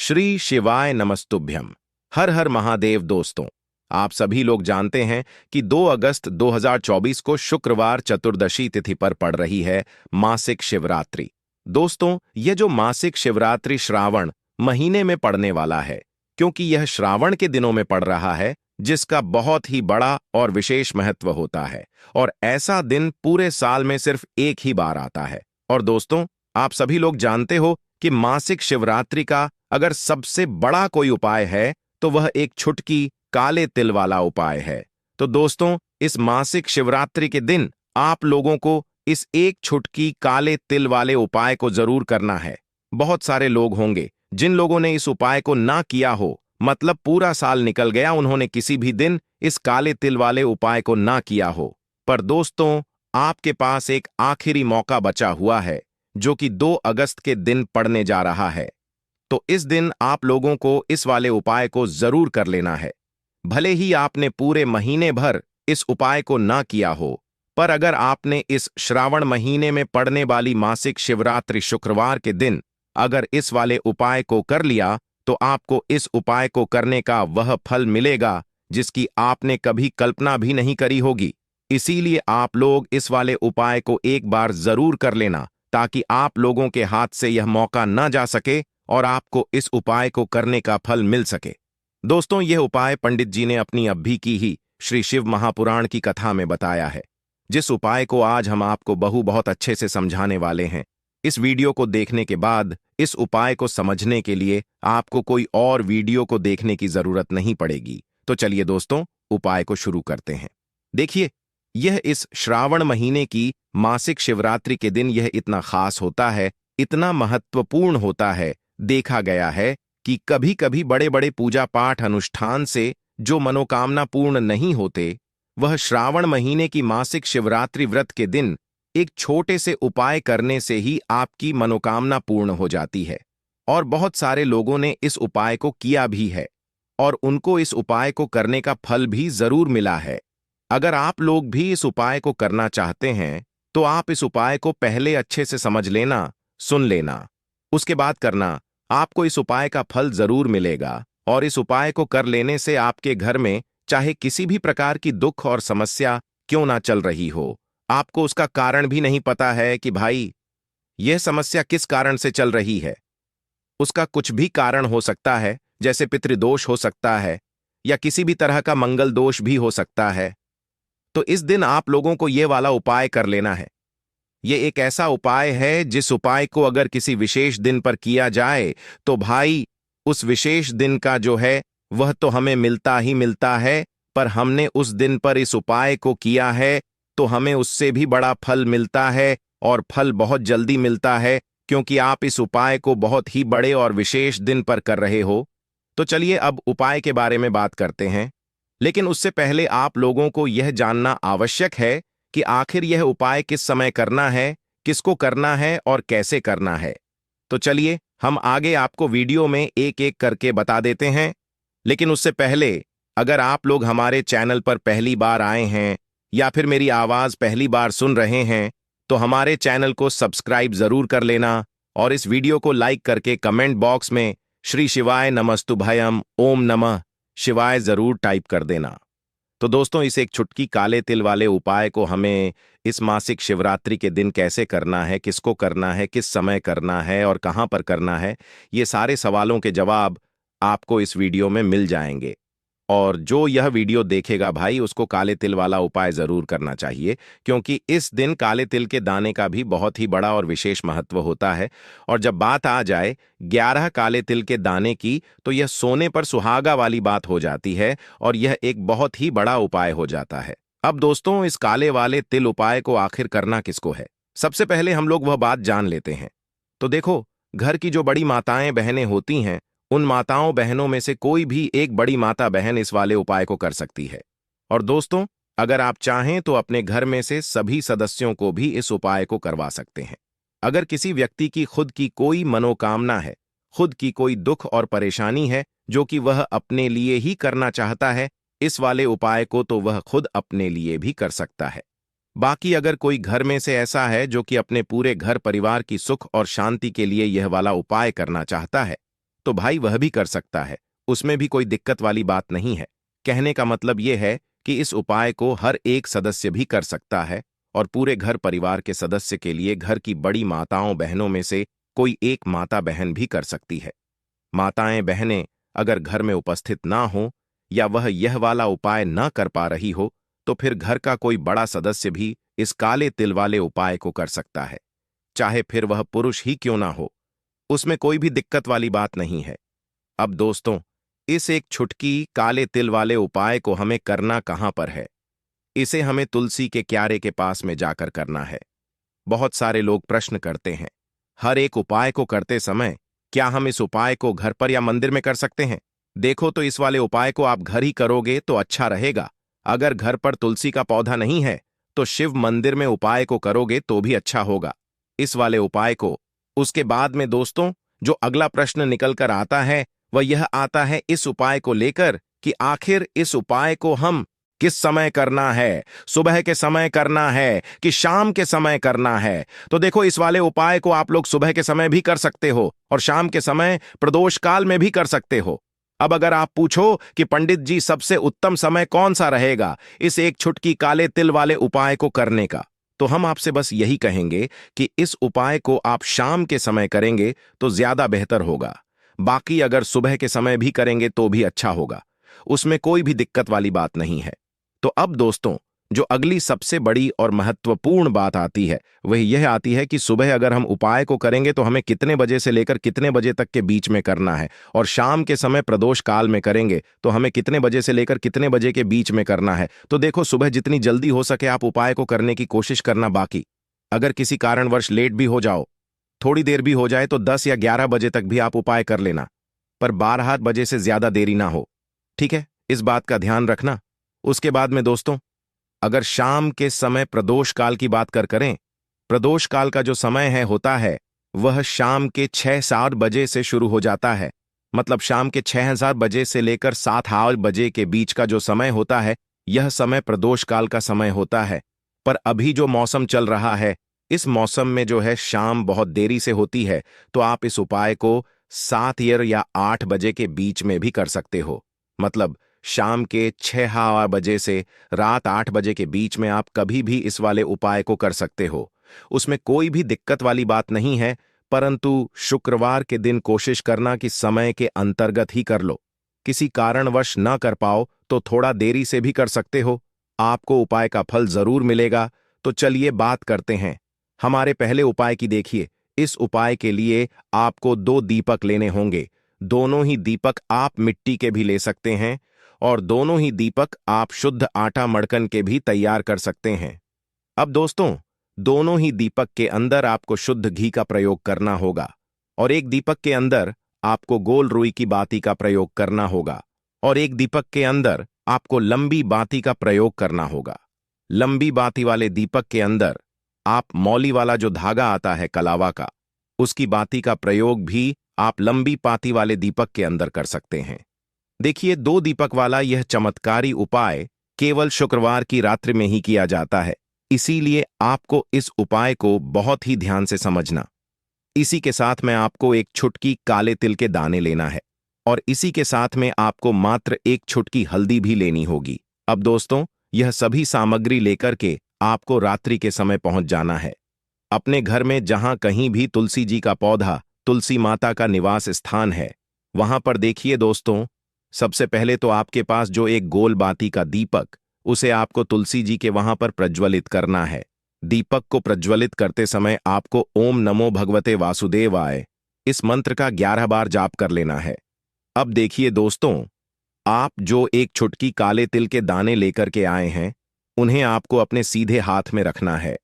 श्री शिवाय नमस्तुभ्यम। हर हर महादेव। दोस्तों, आप सभी लोग जानते हैं कि 2 अगस्त 2024 को शुक्रवार चतुर्दशी तिथि पर पड़ रही है मासिक शिवरात्रि। दोस्तों, यह जो मासिक शिवरात्रि श्रावण महीने में पड़ने वाला है, क्योंकि यह श्रावण के दिनों में पड़ रहा है, जिसका बहुत ही बड़ा और विशेष महत्व होता है। और ऐसा दिन पूरे साल में सिर्फ एक ही बार आता है। और दोस्तों, आप सभी लोग जानते हो कि मासिक शिवरात्रि का अगर सबसे बड़ा कोई उपाय है तो वह एक छुटकी काले तिल वाला उपाय है। तो दोस्तों, इस मासिक शिवरात्रि के दिन आप लोगों को इस एक छुटकी काले तिल वाले उपाय को जरूर करना है। बहुत सारे लोग होंगे जिन लोगों ने इस उपाय को ना किया हो, मतलब पूरा साल निकल गया, उन्होंने किसी भी दिन इस काले तिल वाले उपाय को ना किया हो। पर दोस्तों, आपके पास एक आखिरी मौका बचा हुआ है, जो कि 2 अगस्त के दिन पड़ने जा रहा है। तो इस दिन आप लोगों को इस वाले उपाय को जरूर कर लेना है। भले ही आपने पूरे महीने भर इस उपाय को ना किया हो, पर अगर आपने इस श्रावण महीने में पड़ने वाली मासिक शिवरात्रि शुक्रवार के दिन अगर इस वाले उपाय को कर लिया, तो आपको इस उपाय को करने का वह फल मिलेगा जिसकी आपने कभी कल्पना भी नहीं करी होगी। इसीलिए आप लोग इस वाले उपाय को एक बार जरूर कर लेना, ताकि आप लोगों के हाथ से यह मौका न जा सके और आपको इस उपाय को करने का फल मिल सके। दोस्तों, यह उपाय पंडित जी ने अपनी अभी की ही श्री शिव महापुराण की कथा में बताया है, जिस उपाय को आज हम आपको बहुत अच्छे से समझाने वाले हैं। इस वीडियो को देखने के बाद इस उपाय को समझने के लिए आपको कोई और वीडियो को देखने की जरूरत नहीं पड़ेगी। तो चलिए दोस्तों, उपाय को शुरू करते हैं। देखिए, यह इस श्रावण महीने की मासिक शिवरात्रि के दिन यह इतना खास होता है, इतना महत्वपूर्ण होता है। देखा गया है कि कभी कभी बड़े बड़े पूजा पाठ अनुष्ठान से जो मनोकामना पूर्ण नहीं होते, वह श्रावण महीने की मासिक शिवरात्रि व्रत के दिन एक छोटे से उपाय करने से ही आपकी मनोकामना पूर्ण हो जाती है। और बहुत सारे लोगों ने इस उपाय को किया भी है और उनको इस उपाय को करने का फल भी जरूर मिला है। अगर आप लोग भी इस उपाय को करना चाहते हैं, तो आप इस उपाय को पहले अच्छे से समझ लेना, सुन लेना, उसके बाद करना। आपको इस उपाय का फल जरूर मिलेगा। और इस उपाय को कर लेने से आपके घर में चाहे किसी भी प्रकार की दुख और समस्या क्यों ना चल रही हो, आपको उसका कारण भी नहीं पता है कि भाई यह समस्या किस कारण से चल रही है। उसका कुछ भी कारण हो सकता है, जैसे पितृदोष हो सकता है या किसी भी तरह का मंगल दोष भी हो सकता है। तो इस दिन आप लोगों को यह वाला उपाय कर लेना है। ये एक ऐसा उपाय है जिस उपाय को अगर किसी विशेष दिन पर किया जाए, तो भाई उस विशेष दिन का जो है वह तो हमें मिलता ही मिलता है, पर हमने उस दिन पर इस उपाय को किया है तो हमें उससे भी बड़ा फल मिलता है, और फल बहुत जल्दी मिलता है, क्योंकि आप इस उपाय को बहुत ही बड़े और विशेष दिन पर कर रहे हो। तो चलिए अब उपाय के बारे में बात करते हैं। लेकिन उससे पहले आप लोगों को यह जानना आवश्यक है कि आखिर यह उपाय किस समय करना है, किसको करना है और कैसे करना है। तो चलिए हम आगे आपको वीडियो में एक एक करके बता देते हैं। लेकिन उससे पहले, अगर आप लोग हमारे चैनल पर पहली बार आए हैं या फिर मेरी आवाज पहली बार सुन रहे हैं, तो हमारे चैनल को सब्सक्राइब जरूर कर लेना और इस वीडियो को लाइक करके कमेंट बॉक्स में श्री शिवाय नमस्तुभयम ओम नमः शिवाय जरूर टाइप कर देना। तो दोस्तों, इस एक छुटकी काले तिल वाले उपाय को हमें इस मासिक शिवरात्रि के दिन कैसे करना है, किसको करना है, किस समय करना है और कहां पर करना है, ये सारे सवालों के जवाब आपको इस वीडियो में मिल जाएंगे। और जो यह वीडियो देखेगा भाई, उसको काले तिल वाला उपाय जरूर करना चाहिए, क्योंकि इस दिन काले तिल के दाने का भी बहुत ही बड़ा और विशेष महत्व होता है। और जब बात आ जाए 11 काले तिल के दाने की, तो यह सोने पर सुहागा वाली बात हो जाती है और यह एक बहुत ही बड़ा उपाय हो जाता है। अब दोस्तों, इस काले वाले तिल उपाय को आखिर करना किसको है, सबसे पहले हम लोग वह बात जान लेते हैं। तो देखो, घर की जो बड़ी माताएं बहनें होती हैं, उन माताओं बहनों में से कोई भी एक बड़ी माता बहन इस वाले उपाय को कर सकती है। और दोस्तों, अगर आप चाहें तो अपने घर में से सभी सदस्यों को भी इस उपाय को करवा सकते हैं। अगर किसी व्यक्ति की खुद की कोई मनोकामना है, खुद की कोई दुख और परेशानी है जो कि वह अपने लिए ही करना चाहता है इस वाले उपाय को, तो वह खुद अपने लिए भी कर सकता है। बाकी अगर कोई घर में से ऐसा है जो कि अपने पूरे घर परिवार की सुख और शांति के लिए यह वाला उपाय करना चाहता है, तो भाई वह भी कर सकता है, उसमें भी कोई दिक्कत वाली बात नहीं है। कहने का मतलब यह है कि इस उपाय को हर एक सदस्य भी कर सकता है और पूरे घर परिवार के सदस्य के लिए घर की बड़ी माताओं बहनों में से कोई एक माता बहन भी कर सकती है। माताएं बहनें अगर घर में उपस्थित ना हो या वह यह वाला उपाय न कर पा रही हो तो फिर घर का कोई बड़ा सदस्य भी इस काले तिल वाले उपाय को कर सकता है, चाहे फिर वह पुरुष ही क्यों ना हो, उसमें कोई भी दिक्कत वाली बात नहीं है। अब दोस्तों, इस एक छुटकी काले तिल वाले उपाय को हमें करना कहां पर है? इसे हमें तुलसी के क्यारे के पास में जाकर करना है। बहुत सारे लोग प्रश्न करते हैं, हर एक उपाय को करते समय क्या हम इस उपाय को घर पर या मंदिर में कर सकते हैं? देखो, तो इस वाले उपाय को आप घर ही करोगे तो अच्छा रहेगा। अगर घर पर तुलसी का पौधा नहीं है तो शिव मंदिर में उपाय को करोगे तो भी अच्छा होगा, इस वाले उपाय को। उसके बाद में दोस्तों, जो अगला प्रश्न निकल कर आता है वह यह आता है इस उपाय को लेकर कि आखिर इस उपाय को हम किस समय करना है, सुबह के समय करना है कि शाम के समय करना है? तो देखो, इस वाले उपाय को आप लोग सुबह के समय भी कर सकते हो और शाम के समय प्रदोष काल में भी कर सकते हो। अब अगर आप पूछो कि पंडित जी सबसे उत्तम समय कौन सा रहेगा इस एक छुटकी काले तिल वाले उपाय को करने का, तो हम आपसे बस यही कहेंगे कि इस उपाय को आप शाम के समय करेंगे तो ज्यादा बेहतर होगा। बाकी अगर सुबह के समय भी करेंगे तो भी अच्छा होगा, उसमें कोई भी दिक्कत वाली बात नहीं है। तो अब दोस्तों, जो अगली सबसे बड़ी और महत्वपूर्ण बात आती है वह यह आती है कि सुबह अगर हम उपाय को करेंगे तो हमें कितने बजे से लेकर कितने बजे तक के बीच में करना है, और शाम के समय प्रदोष काल में करेंगे तो हमें कितने बजे से लेकर कितने बजे के बीच में करना है। तो देखो, सुबह जितनी जल्दी हो सके आप उपाय को करने की कोशिश करना। बाकी अगर किसी कारणवश लेट भी हो जाओ, थोड़ी देर भी हो जाए, तो 10 या 11 बजे तक भी आप उपाय कर लेना, पर 12 बजे से ज्यादा देरी ना हो, ठीक है? इस बात का ध्यान रखना। उसके बाद में दोस्तों, अगर शाम के समय प्रदोष काल की बात करें, प्रदोष काल का जो समय होता है वह शाम के 6-7 बजे से शुरू हो जाता है। मतलब शाम के 6-7 बजे से लेकर 7-8 बजे के बीच का जो समय होता है यह समय प्रदोष काल का समय होता है। पर अभी जो मौसम चल रहा है, इस मौसम में जो है शाम बहुत देरी से होती है, तो आप इस उपाय को 7 या 8 बजे के बीच में भी कर सकते हो। मतलब शाम के 6 बजे से रात 8 बजे के बीच में आप कभी भी इस वाले उपाय को कर सकते हो, उसमें कोई भी दिक्कत वाली बात नहीं है। परंतु शुक्रवार के दिन कोशिश करना कि समय के अंतर्गत ही कर लो। किसी कारणवश ना कर पाओ तो थोड़ा देरी से भी कर सकते हो, आपको उपाय का फल जरूर मिलेगा। तो चलिए बात करते हैं हमारे पहले उपाय की। देखिए, इस उपाय के लिए आपको 2 दीपक लेने होंगे। दोनों ही दीपक आप मिट्टी के भी ले सकते हैं और दोनों ही दीपक आप शुद्ध आटा मड़कन के भी तैयार कर सकते हैं। अब दोस्तों, दोनों ही दीपक के अंदर आपको शुद्ध घी का प्रयोग करना होगा और एक दीपक के अंदर आपको गोल रुई की बाती का प्रयोग करना होगा और एक दीपक के अंदर आपको लंबी बाती का प्रयोग करना होगा। लंबी बाती वाले दीपक के अंदर आप मौली वाला जो धागा आता है कलावा का, उसकी बाती का प्रयोग भी आप लंबी पाती वाले दीपक के अंदर कर सकते हैं। देखिए, 2 दीपक वाला यह चमत्कारी उपाय केवल शुक्रवार की रात्रि में ही किया जाता है, इसीलिए आपको इस उपाय को बहुत ही ध्यान से समझना। इसी के साथ में आपको एक छुटकी काले तिल के दाने लेना है और इसी के साथ में आपको मात्र एक छुटकी हल्दी भी लेनी होगी। अब दोस्तों, यह सभी सामग्री लेकर के आपको रात्रि के समय पहुंच जाना है अपने घर में। जहां कहीं भी तुलसी जी का पौधा, तुलसी माता का निवास स्थान है, वहां पर देखिए दोस्तों, सबसे पहले तो आपके पास जो एक गोल बाती का दीपक, उसे आपको तुलसी जी के वहां पर प्रज्वलित करना है। दीपक को प्रज्वलित करते समय आपको ओम नमो भगवते वासुदेवाय इस मंत्र का 11 बार जाप कर लेना है। अब देखिए दोस्तों, आप जो एक छुटकी काले तिल के दाने लेकर के आए हैं, उन्हें आपको अपने सीधे हाथ में रखना है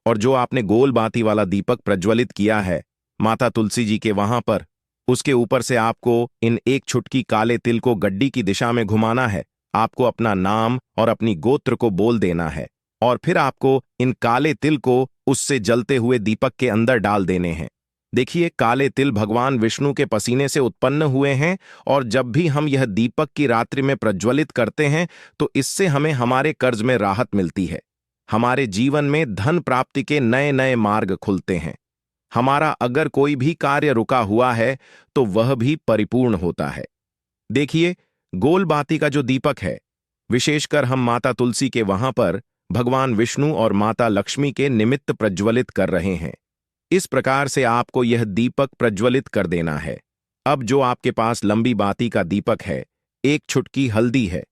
और जो आपने गोल बाती वाला दीपक प्रज्वलित किया है माता तुलसी जी के वहां पर, उसके ऊपर से आपको इन एक छुटकी काले तिल को गड्डी की दिशा में घुमाना है। आपको अपना नाम और अपनी गोत्र को बोल देना है और फिर आपको इन काले तिल को उससे जलते हुए दीपक के अंदर डाल देने हैं। देखिए, काले तिल भगवान विष्णु के पसीने से उत्पन्न हुए हैं और जब भी हम यह दीपक की रात्रि में प्रज्वलित करते हैं तो इससे हमें हमारे कर्ज में राहत मिलती है, हमारे जीवन में धन प्राप्ति के नए नए मार्ग खुलते हैं। हमारा अगर कोई भी कार्य रुका हुआ है तो वह भी परिपूर्ण होता है। देखिए, गोल बाती का जो दीपक है, विशेषकर हम माता तुलसी के वहां पर भगवान विष्णु और माता लक्ष्मी के निमित्त प्रज्वलित कर रहे हैं। इस प्रकार से आपको यह दीपक प्रज्वलित कर देना है। अब जो आपके पास लंबी बाती का दीपक है, एक छुटकी हल्दी है,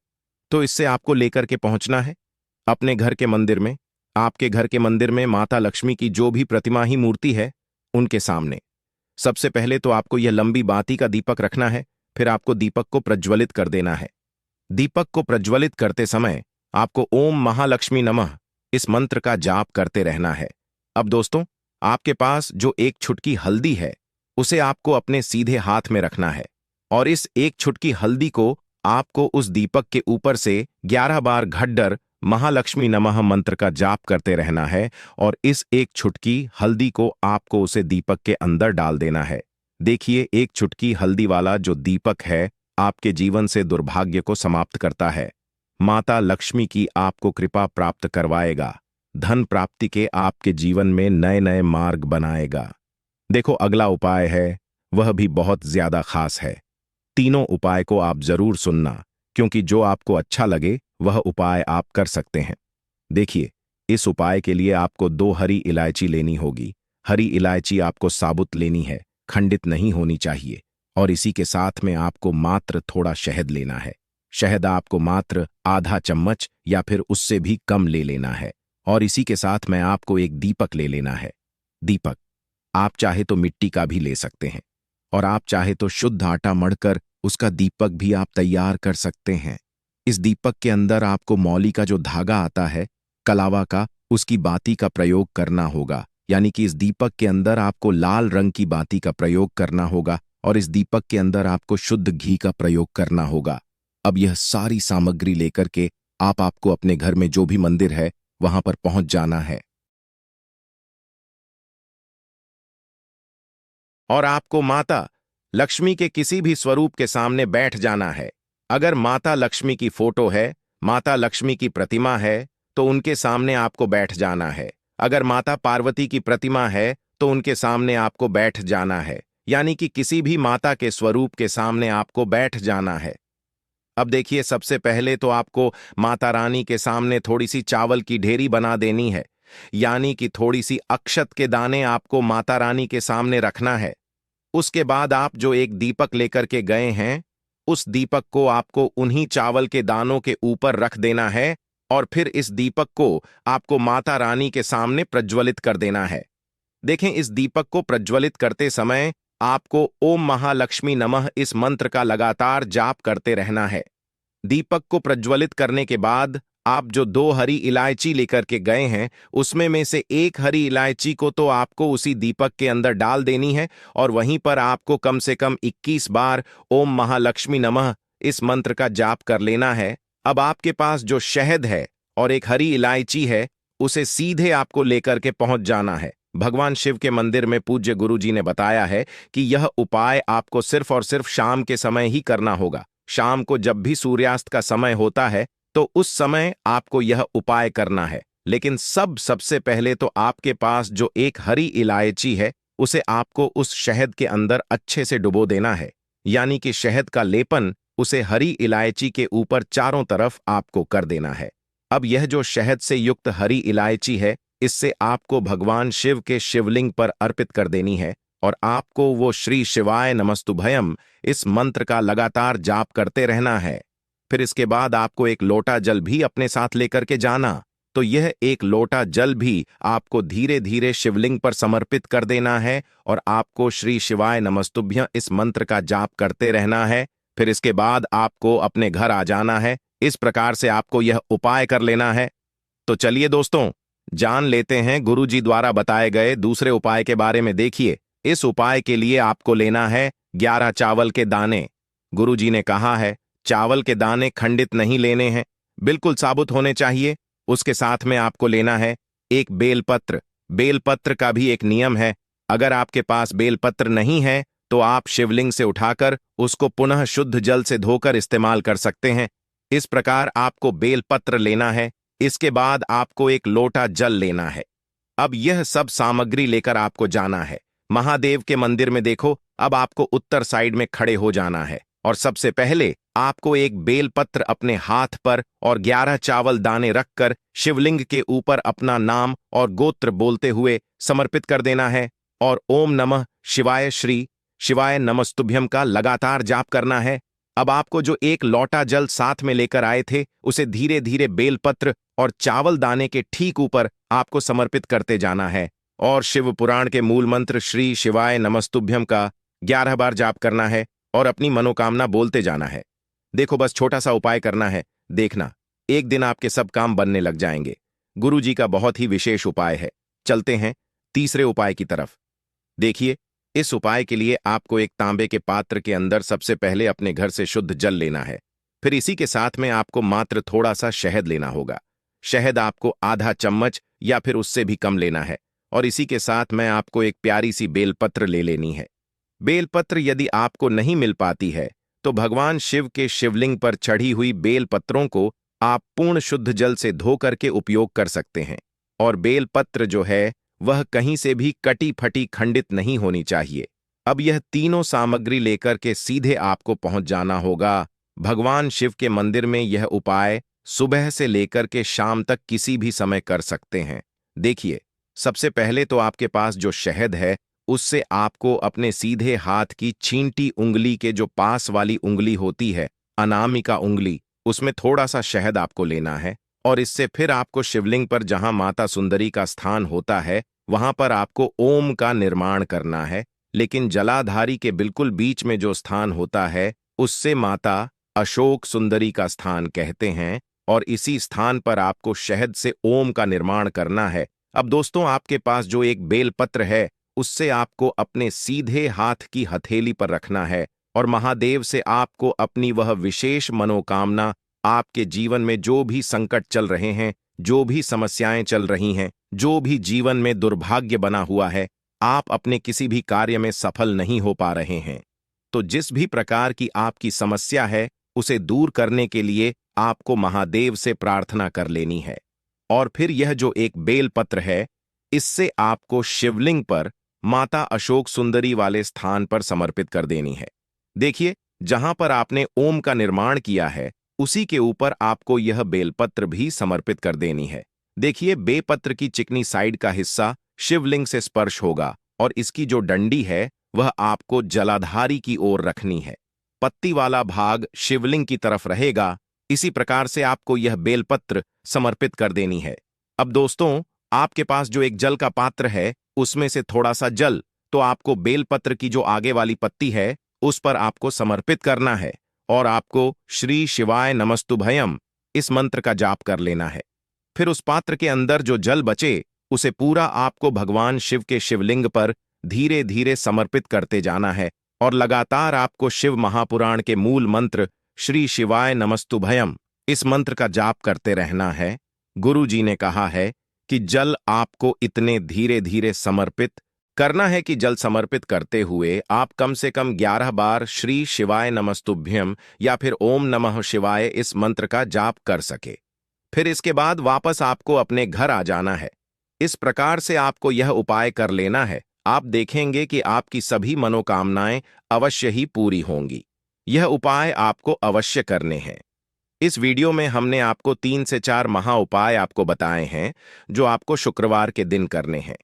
तो इससे आपको लेकर के पहुंचना है अपने घर के मंदिर में। आपके घर के मंदिर में माता लक्ष्मी की जो भी प्रतिमा ही मूर्ति है, उनके सामने सबसे पहले तो आपको यह लंबी बाती का दीपक रखना है। फिर आपको दीपक को प्रज्वलित कर देना है। दीपक को प्रज्वलित करते समय आपको ओम महालक्ष्मी नमः इस मंत्र का जाप करते रहना है। अब दोस्तों, आपके पास जो एक छुटकी हल्दी है, उसे आपको अपने सीधे हाथ में रखना है और इस एक छुटकी हल्दी को आपको उस दीपक के ऊपर से 11 बार घड्डर महालक्ष्मी नमः मंत्र का जाप करते रहना है और इस एक छुटकी हल्दी को आपको उसे दीपक के अंदर डाल देना है। देखिए, एक छुटकी हल्दी वाला जो दीपक है आपके जीवन से दुर्भाग्य को समाप्त करता है। माता लक्ष्मी की आपको कृपा प्राप्त करवाएगा। धन प्राप्ति के आपके जीवन में नए नए मार्ग बनाएगा। देखो, अगला उपाय है, वह भी बहुत ज्यादा खास है। तीनों उपाय को आप जरूर सुनना, क्योंकि जो आपको अच्छा लगे वह उपाय आप कर सकते हैं। देखिए, इस उपाय के लिए आपको 2 हरी इलायची लेनी होगी। हरी इलायची आपको साबुत लेनी है, खंडित नहीं होनी चाहिए। और इसी के साथ में आपको मात्र थोड़ा शहद लेना है। शहद आपको मात्र आधा चम्मच या फिर उससे भी कम ले लेना है। और इसी के साथ में आपको एक दीपक ले लेना है। दीपक आप चाहे तो मिट्टी का भी ले सकते हैं और आप चाहे तो शुद्ध आटा मढ़कर उसका दीपक भी आप तैयार कर सकते हैं। इस दीपक के अंदर आपको मौली का जो धागा आता है, कलावा का, उसकी बाती का प्रयोग करना होगा। यानी कि इस दीपक के अंदर आपको लाल रंग की बाती का प्रयोग करना होगा और इस दीपक के अंदर आपको शुद्ध घी का प्रयोग करना होगा। अब यह सारी सामग्री लेकर के आपको अपने घर में जो भी मंदिर है वहां पर पहुंच जाना है और आपको माता लक्ष्मी के किसी भी स्वरूप के सामने बैठ जाना है। अगर माता लक्ष्मी की फोटो है, माता लक्ष्मी की प्रतिमा है, तो उनके सामने आपको बैठ जाना है। अगर माता पार्वती की प्रतिमा है तो उनके सामने आपको बैठ जाना है। यानी कि किसी भी माता के स्वरूप के सामने आपको बैठ जाना है। अब देखिए, सबसे पहले तो आपको माता रानी के सामने थोड़ी सी चावल की ढेरी बना देनी है। यानी कि थोड़ी सी अक्षत के दाने आपको माता रानी के सामने रखना है। उसके बाद आप जो एक दीपक लेकर के गए हैं, उस दीपक को आपको उन्हीं चावल के दानों के ऊपर रख देना है और फिर इस दीपक को आपको माता रानी के सामने प्रज्वलित कर देना है। देखें, इस दीपक को प्रज्वलित करते समय आपको ओम महालक्ष्मी नमः इस मंत्र का लगातार जाप करते रहना है। दीपक को प्रज्वलित करने के बाद आप जो 2 हरी इलायची लेकर के गए हैं, उसमें में से एक हरी इलायची को तो आपको उसी दीपक के अंदर डाल देनी है और वहीं पर आपको कम से कम 21 बार ओम महालक्ष्मी नमः इस मंत्र का जाप कर लेना है। अब आपके पास जो शहद है और एक हरी इलायची है, उसे सीधे आपको लेकर के पहुंच जाना है। भगवान शिव के मंदिर में पूज्य गुरु जी ने बताया है कि यह उपाय आपको सिर्फ और सिर्फ शाम के समय ही करना होगा। शाम को जब भी सूर्यास्त का समय होता है तो उस समय आपको यह उपाय करना है। लेकिन सबसे पहले तो आपके पास जो एक हरी इलायची है, उसे आपको उस शहद के अंदर अच्छे से डुबो देना है। यानी कि शहद का लेपन उसे हरी इलायची के ऊपर चारों तरफ आपको कर देना है। अब यह जो शहद से युक्त हरी इलायची है, इससे आपको भगवान शिव के शिवलिंग पर अर्पित कर देनी है और आपको वो श्री शिवाय नमस्तुभयम इस मंत्र का लगातार जाप करते रहना है। फिर इसके बाद आपको एक लोटा जल भी अपने साथ लेकर के जाना। तो यह एक लोटा जल भी आपको धीरे धीरे शिवलिंग पर समर्पित कर देना है और आपको श्री शिवाय नमस्तुभ्यं इस मंत्र का जाप करते रहना है। फिर इसके बाद आपको अपने घर आ जाना है। इस प्रकार से आपको यह उपाय कर लेना है। तो चलिए दोस्तों, जान लेते हैं गुरु जी द्वारा बताए गए दूसरे उपाय के बारे में। देखिए, इस उपाय के लिए आपको लेना है 11 चावल के दाने। गुरु जी ने कहा है, चावल के दाने खंडित नहीं लेने हैं, बिल्कुल साबुत होने चाहिए। उसके साथ में आपको लेना है एक बेलपत्र। बेलपत्र का भी एक नियम है, अगर आपके पास बेलपत्र नहीं है तो आप शिवलिंग से उठाकर उसको पुनः शुद्ध जल से धोकर इस्तेमाल कर सकते हैं। इस प्रकार आपको बेलपत्र लेना है। इसके बाद आपको एक लोटा जल लेना है। अब यह सब सामग्री लेकर आपको जाना है। महादेव के मंदिर में देखो, अब आपको उत्तर साइड में खड़े हो जाना है और सबसे पहले आपको एक बेलपत्र अपने हाथ पर और 11 चावल दाने रखकर शिवलिंग के ऊपर अपना नाम और गोत्र बोलते हुए समर्पित कर देना है और ओम नमः शिवाय श्री शिवाय नमस्तुभ्यम का लगातार जाप करना है। अब आपको जो एक लोटा जल साथ में लेकर आए थे उसे धीरे धीरे बेलपत्र और चावल दाने के ठीक ऊपर आपको समर्पित करते जाना है और शिव पुराण के मूल मंत्र श्री शिवाय नमस्तुभ्यम का 11 बार जाप करना है और अपनी मनोकामना बोलते जाना है। देखो, बस छोटा सा उपाय करना है, देखना एक दिन आपके सब काम बनने लग जाएंगे। गुरु जी का बहुत ही विशेष उपाय है। चलते हैं तीसरे उपाय की तरफ। देखिए, इस उपाय के लिए आपको एक तांबे के पात्र के अंदर सबसे पहले अपने घर से शुद्ध जल लेना है। फिर इसी के साथ में आपको मात्र थोड़ा सा शहद लेना होगा। शहद आपको आधा चम्मच या फिर उससे भी कम लेना है और इसी के साथ में आपको एक प्यारी सी बेलपत्र ले लेनी है। बेलपत्र यदि आपको नहीं मिल पाती है तो भगवान शिव के शिवलिंग पर चढ़ी हुई बेलपत्रों को आप पूर्ण शुद्ध जल से धो करके उपयोग कर सकते हैं और बेलपत्र जो है वह कहीं से भी कटी फटी खंडित नहीं होनी चाहिए। अब यह तीनों सामग्री लेकर के सीधे आपको पहुंच जाना होगा भगवान शिव के मंदिर में। यह उपाय सुबह से लेकर के शाम तक किसी भी समय कर सकते हैं। देखिए, सबसे पहले तो आपके पास जो शहद है उससे आपको अपने सीधे हाथ की छींटी उंगली के जो पास वाली उंगली होती है, अनामिका उंगली, उसमें थोड़ा सा शहद आपको लेना है और इससे फिर आपको शिवलिंग पर जहां माता सुंदरी का स्थान होता है वहां पर आपको ओम का निर्माण करना है। लेकिन जलाधारी के बिल्कुल बीच में जो स्थान होता है उससे माता अशोक सुंदरी का स्थान कहते हैं और इसी स्थान पर आपको शहद से ओम का निर्माण करना है। अब दोस्तों, आपके पास जो एक बेलपत्र है उससे आपको अपने सीधे हाथ की हथेली पर रखना है और महादेव से आपको अपनी वह विशेष मनोकामना, आपके जीवन में जो भी संकट चल रहे हैं, जो भी समस्याएं चल रही हैं, जो भी जीवन में दुर्भाग्य बना हुआ है, आप अपने किसी भी कार्य में सफल नहीं हो पा रहे हैं, तो जिस भी प्रकार की आपकी समस्या है उसे दूर करने के लिए आपको महादेव से प्रार्थना कर लेनी है। और फिर यह जो एक बेलपत्र है इससे आपको शिवलिंग पर माता अशोक सुंदरी वाले स्थान पर समर्पित कर देनी है। देखिए, जहां पर आपने ओम का निर्माण किया है उसी के ऊपर आपको यह बेलपत्र भी समर्पित कर देनी है। देखिए, बेलपत्र की चिकनी साइड का हिस्सा शिवलिंग से स्पर्श होगा और इसकी जो डंडी है वह आपको जलाधारी की ओर रखनी है। पत्ती वाला भाग शिवलिंग की तरफ रहेगा। इसी प्रकार से आपको यह बेलपत्र समर्पित कर देनी है। अब दोस्तों, आपके पास जो एक जल का पात्र है उसमें से थोड़ा सा जल तो आपको बेलपत्र की जो आगे वाली पत्ती है उस पर आपको समर्पित करना है और आपको श्री शिवाय नमस्तुभयम इस मंत्र का जाप कर लेना है। फिर उस पात्र के अंदर जो जल बचे उसे पूरा आपको भगवान शिव के शिवलिंग पर धीरे धीरे समर्पित करते जाना है और लगातार आपको शिव महापुराण के मूल मंत्र श्री शिवाय नमस्तुभयम इस मंत्र का जाप करते रहना है। गुरु जी ने कहा है कि जल आपको इतने धीरे धीरे समर्पित करना है कि जल समर्पित करते हुए आप कम से कम 11 बार श्री शिवाय नमस्तुभ्यम या फिर ओम नमः शिवाय इस मंत्र का जाप कर सके। फिर इसके बाद वापस आपको अपने घर आ जाना है। इस प्रकार से आपको यह उपाय कर लेना है। आप देखेंगे कि आपकी सभी मनोकामनाएं अवश्य ही पूरी होंगी। यह उपाय आपको अवश्य करने हैं। इस वीडियो में हमने आपको 3 से 4 महा उपाय आपको बताए हैं जो आपको शुक्रवार के दिन करने हैं।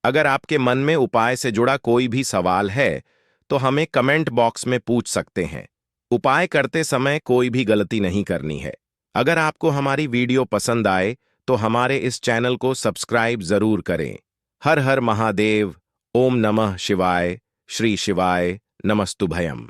अगर आपके मन में उपाय से जुड़ा कोई भी सवाल है तो हमें कमेंट बॉक्स में पूछ सकते हैं। उपाय करते समय कोई भी गलती नहीं करनी है। अगर आपको हमारी वीडियो पसंद आए तो हमारे इस चैनल को सब्सक्राइब जरूर करें। हर हर महादेव। ओम नमः शिवाय। श्री शिवाय नमस्तुभयम।